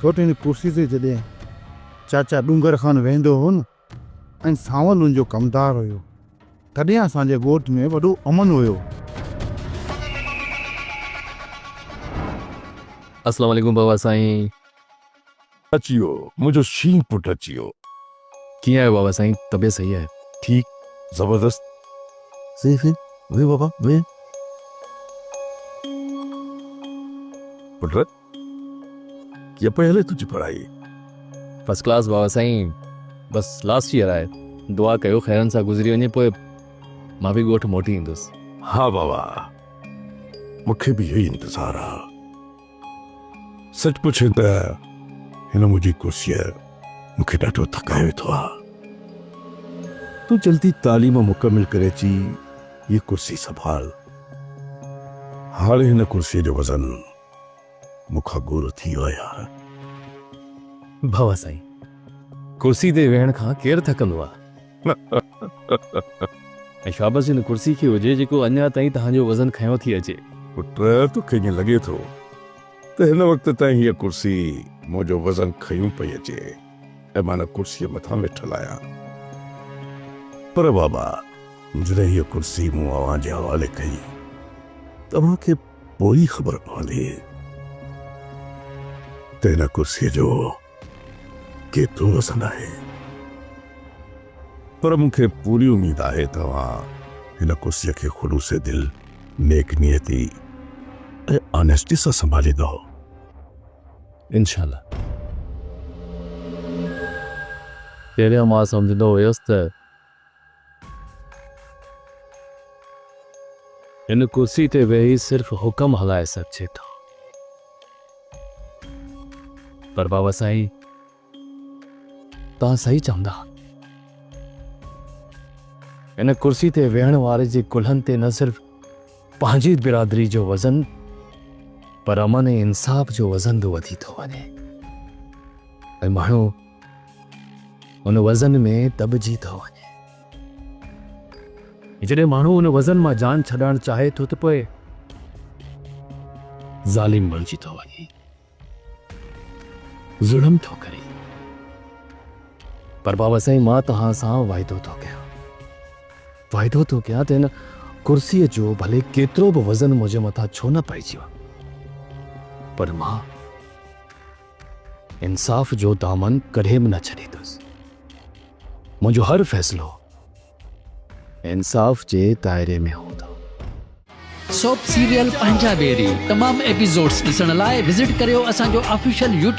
घोट हिन कुर्सी ते जॾहिं चाचा डूंगर खान वेंदो हो न ऐं सावल हुनजो कमदार हुयो, तॾहिं असांजे ॻोठ में वॾो अमन हुयो। अस्सलाम वालेकुम बाबा साईं। अची वियो मुंहिंजो शींह पुटु अची वियो। कीअं आहियो बाबा साईं? तबियत सही आहे? ठीक जबरदस्त। सही वे बाबा वे पुट कीअं पई हले तुंहिंजी पढ़ाई? फर्स्ट क्लास बाबा साईं, बस लास्ट ईयर आहे। दुआ कयो ख़ैरनि सां गुज़री वञे, पोइ मां बि ॻोठ मोटी ईंदुसि। हाँ बाबा, मूंखे बि इहो ई इंतज़ारु आहे। सच पुछे त हिन मुंहिंजी कुर्सीअ मूंखे ॾाढो थकाए वेठो आहे। तूं जल्दी तालीम मुकमिल करे अची ये कुर्सी संभाल। हाणे हिन कुर्सीअ जो वज़न मूंखां गुर थी वियो यार। बाबा साईं, कुर्सी ते वेहण खां केरु थकंदो आहे? ऐं शाबस हिन कुर्सी खे हुजे जेको अञा ताईं तव्हांजो वज़न खयों थी अचे। पुट तोखे ईअं लॻे थो त हिन वक़्त ताईं हीअ कुर्सी मुंहिंजो वज़न खयूं पई अचे ऐं मां कुर्सीअ मथां वेठल आहियां। पर बाबा, जॾहिं हीअ कुर्सी मूं अव्हां जे हवाले कई, तव्हांखे पोइ ख़बर पवंदी त हिन कुर्सीअ जो केतिरो वज़न आहे। पर मूंखे पूरी उम्मीद आहे तव्हां हिन कुर्सीअ खे ख़ुलूस दिल, नेक नियती ऐं ऑनेस्टी सां संभालींदो। इंशाल्लाह। पहिरियों मां सम्झंदो हुयुसि त हिन कुर्सी ते वेही सिर्फ़ हुकम हलाए सघिजे थो, पर बाबा साईं तव्हां सही चवंदा। हिन कुर्सी ते वेहण वारे जे कुल्हनि ते न सिर्फ़ पंहिंजी बिरादरी जो वज़न, पर अमन ऐं इंसाफ़ जो वज़न बि वधी थो वञे ऐं माण्हू उन वज़न में दॿिजी थो वञे। जॾहिं माण्हू उन वज़न मां जान छॾणु चाहे थो त पोइ ज़ालिम बणिजी थो वञे, ज़ुल्म थो करे। पर बाबा साईं, मां तव्हां सां वाइदो थो कयां त हिन कुर्सीअ जो भले केतिरो बि वज़न मुंहिंजे मथां छो न पइजी वञे, पर मां इंसाफ़ जो दामन कॾहिं बि न छॾींदुसि। मुंहिंजो हर फ़ैसिलो इंसाफ़ जे दायरे में हूंदो। सोप सीरियल पंजाबेरी तमाम एपिसोड्स ॾिसण लाइ विज़िट करियो असांजो ऑफिशियल